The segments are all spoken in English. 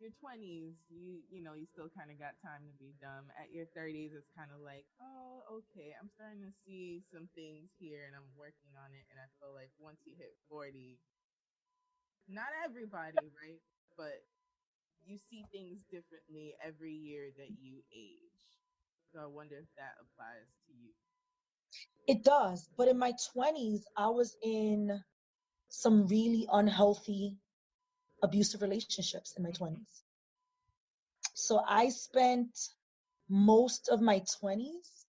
your 20s, you still kind of got time to be dumb. At your 30s, it's kind of like, oh, okay, I'm starting to see some things here, and I'm working on it. And I feel like once you hit 40, not everybody, right? But you see things differently every year that you age. So I wonder if that applies to you. It does. But in my 20s, I was in some really unhealthy, abusive relationships in my 20s. So I spent most of my 20s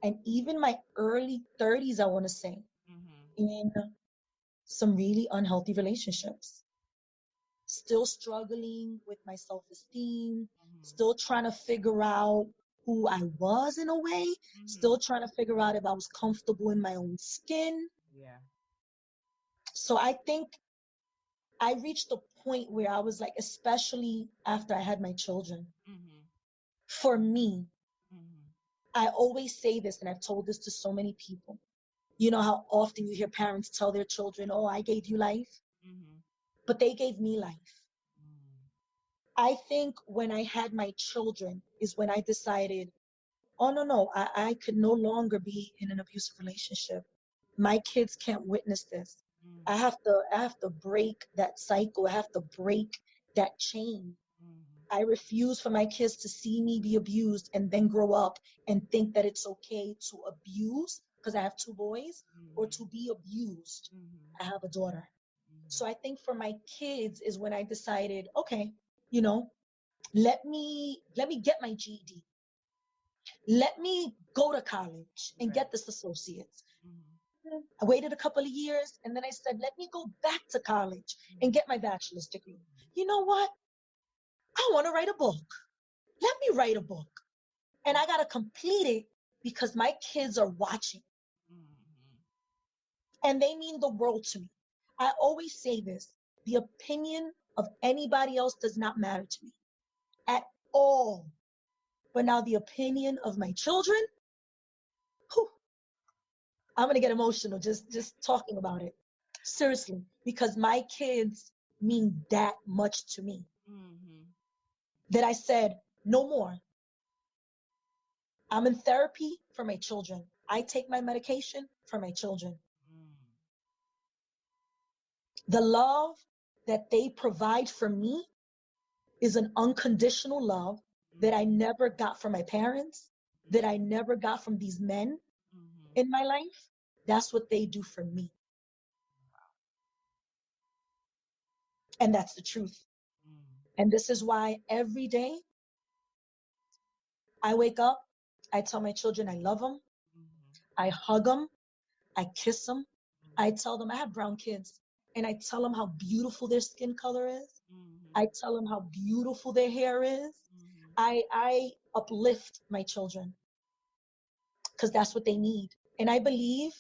and even my early 30s, I want to say, in some really unhealthy relationships. Still struggling with my self-esteem, still trying to figure out who I was in a way, still trying to figure out if I was comfortable in my own skin. Yeah. So I think I reached a point where I was like, especially after I had my children, for me, I always say this, and I've told this to so many people. You know how often you hear parents tell their children, oh, I gave you life, but they gave me life. I think when I had my children is when I decided, oh, no, I could no longer be in an abusive relationship. My kids can't witness this. I have to break that cycle. I have to break that chain. I refuse for my kids to see me be abused and then grow up and think that it's okay to abuse, because I have two boys, or to be abused. I have a daughter. So I think for my kids is when I decided, okay, let me get my GED. Let me go to college and get this associate's. I waited a couple of years and then I said, let me go back to college and get my bachelor's degree. You know what? I want to write a book. Let me write a book. And I got to complete it because my kids are watching. And they mean the world to me. I always say this. The opinion of anybody else does not matter to me at all. But now the opinion of my children, whew, I'm going to get emotional just talking about it. Seriously, because my kids mean that much to me. That I said, no more. I'm in therapy for my children. I take my medication for my children. The love that they provide for me is an unconditional love that I never got from my parents, that I never got from these men in my life. That's what they do for me. And that's the truth. And this is why every day I wake up, I tell my children I love them. I hug them. I kiss them. I tell them, I have brown kids, and I tell them how beautiful their skin color is. I tell them how beautiful their hair is. I uplift my children because that's what they need. And I believe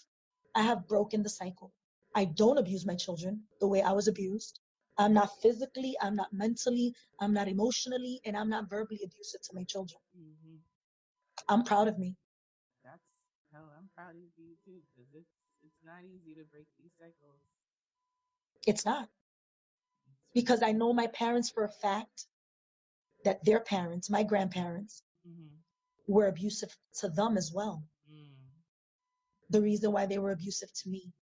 I have broken the cycle. I don't abuse my children the way I was abused. I'm not physically, I'm not mentally, I'm not emotionally, and I'm not verbally abusive to my children. I'm proud of me. I'm proud of you too, because it's not easy to break these cycles. It's not. Because I know my parents for a fact that their parents, my grandparents, were abusive to them as well. The reason why they were abusive to me.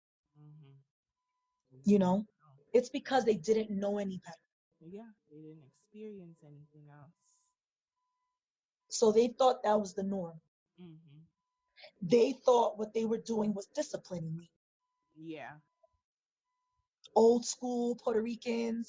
It's because they didn't know any better. Yeah, they didn't experience anything else. So they thought that was the norm. They thought what they were doing was disciplining me. Yeah. Old school Puerto Ricans,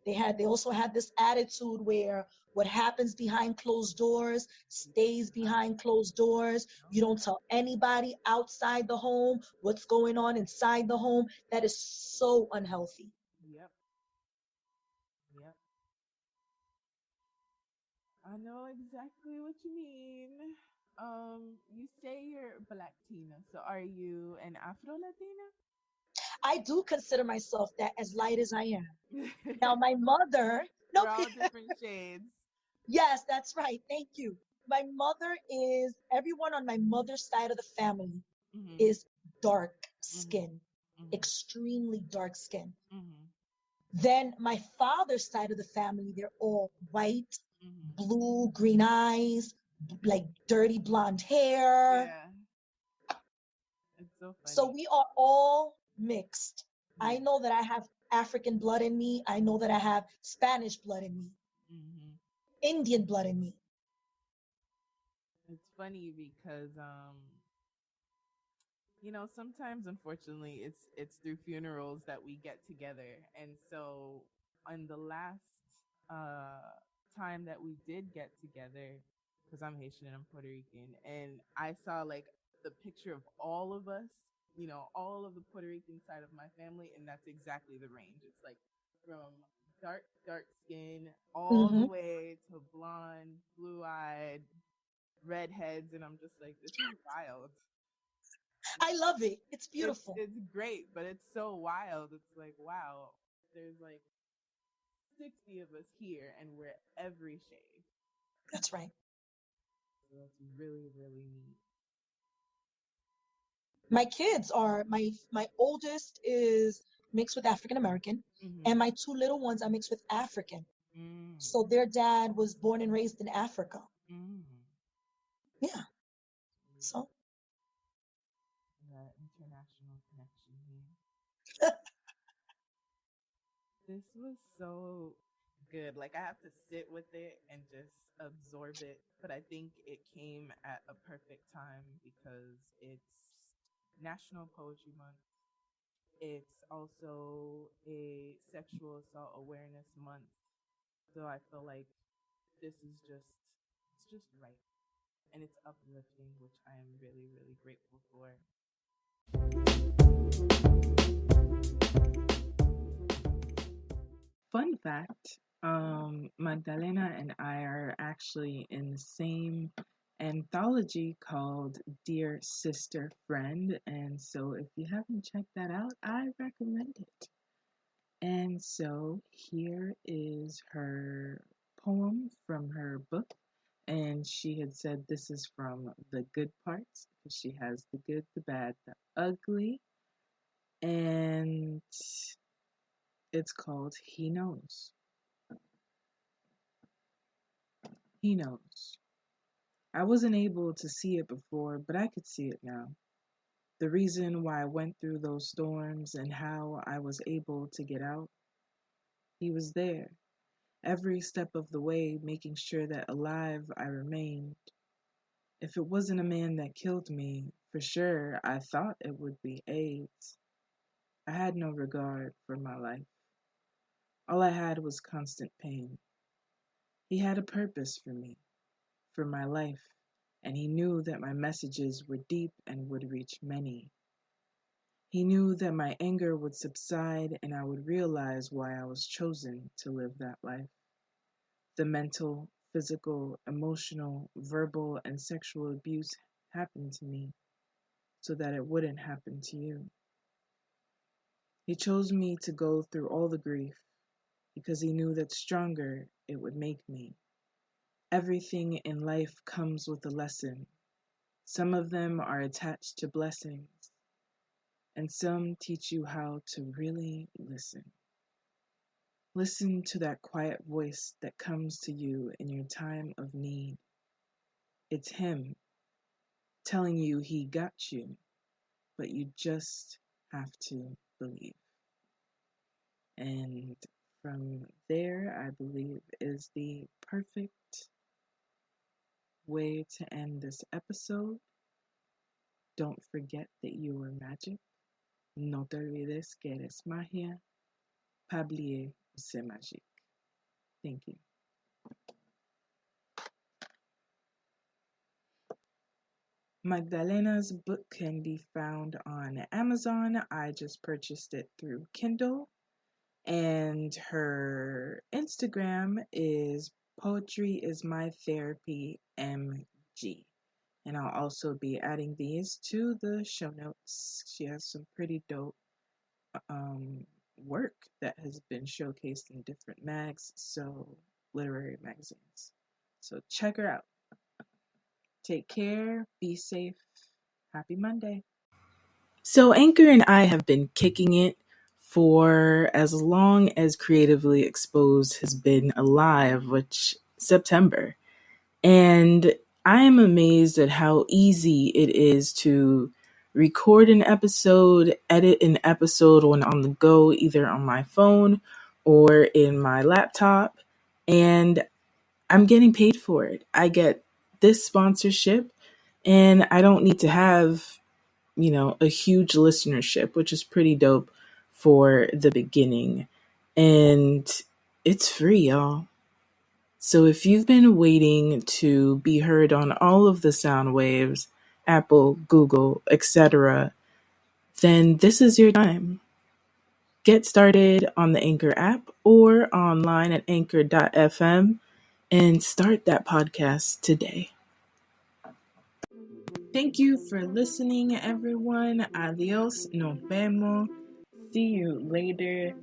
they also had this attitude where what happens behind closed doors stays behind closed doors. You don't tell anybody outside the home what's going on inside the home. That is so unhealthy. Yep. I know exactly what you mean. You say you're Black Tina, so are you an Afro Latina? I do consider myself that, as light as I am. Now, my mother... We're all different shades. Yes, that's right. Thank you. My mother is... Everyone on my mother's side of the family is dark skin. Extremely dark skin. Then my father's side of the family, they're all white, blue, green eyes, like dirty blonde hair. Yeah. It's so funny. So we are all mixed. Yeah. I know that I have African blood in me. I know that I have Spanish blood in me. Indian blood in me. It's funny because you know, sometimes unfortunately it's through funerals that we get together. And so on the last time that we did get together, because I'm Haitian and I'm Puerto Rican, and I saw like the picture of all of us, you know, all of the Puerto Rican side of my family, and that's exactly the range. It's like from dark skin all the way to blonde, blue eyed, redheads, and I'm just like, this is wild. I love it. It's beautiful. It's great, but it's so wild. It's like, wow, there's like 60 of us here, and we're every shade. That's right. So that's really, really neat. My kids are my oldest is mixed with African American, and my two little ones are mixed with African. So their dad was born and raised in Africa. Yeah. So that international connection here. This was so good. Like, I have to sit with it and just absorb it. But I think it came at a perfect time because it's National Poetry Month. It's also a sexual assault awareness month. So I feel like this is it's just right. And it's uplifting, which I am really, really grateful for. Fun fact, Magdalena and I are actually in the same anthology called Dear Sister Friend. And so if you haven't checked that out, I recommend it. And so here is her poem from her book. And she had said this is from the good parts, because she has the good, the bad, the ugly. And it's called He Knows. He knows. I wasn't able to see it before, but I could see it now. The reason why I went through those storms and how I was able to get out. He was there, every step of the way, making sure that alive I remained. If it wasn't a man that killed me, for sure I thought it would be AIDS. I had no regard for my life. All I had was constant pain. He had a purpose for me, for my life, and he knew that my messages were deep and would reach many. He knew that my anger would subside and I would realize why I was chosen to live that life. The mental, physical, emotional, verbal, and sexual abuse happened to me so that it wouldn't happen to you. He chose me to go through all the grief because he knew that stronger it would make me. Everything in life comes with a lesson. Some of them are attached to blessings, and some teach you how to really listen. Listen to that quiet voice that comes to you in your time of need. It's him telling you he got you, but you just have to believe. And from there, I believe, is the perfect way to end this episode. Don't forget that you are magic. No te olvides que eres magia. Pas oublier que c'est magique. Thank you. Magdalena's book can be found on Amazon. I just purchased it through Kindle. And her Instagram is Poetry is My Therapy MG. And I'll also be adding these to the show notes. She has some pretty dope work that has been showcased in different literary magazines. So check her out. Take care, be safe, happy Monday. So Anchor and I have been kicking it for as long as Creatively Exposed has been alive, which September. And I am amazed at how easy it is to record an episode, edit an episode when on the go, either on my phone or in my laptop. And I'm getting paid for it. I get this sponsorship and I don't need to have, a huge listenership, which is pretty dope for the beginning. And it's free, y'all. So if you've been waiting to be heard on all of the sound waves, Apple, Google, etc., then this is your time. Get started on the Anchor app or online at anchor.fm and start that podcast today. Thank you for listening, everyone. Adios, nos vemos. See you later.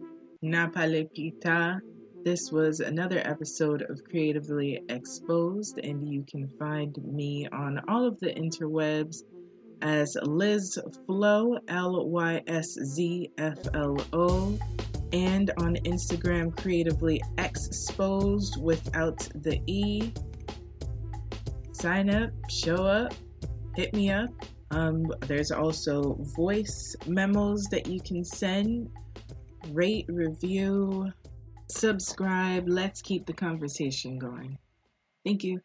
Napalepita. This was another episode of Creatively Exposed, and you can find me on all of the interwebs as Liz Flo, LYSZFLO, and on Instagram, Creatively Exposed without the E. Sign up, show up, hit me up. There's also voice memos that you can send. Rate, review, subscribe. Let's keep the conversation going. Thank you.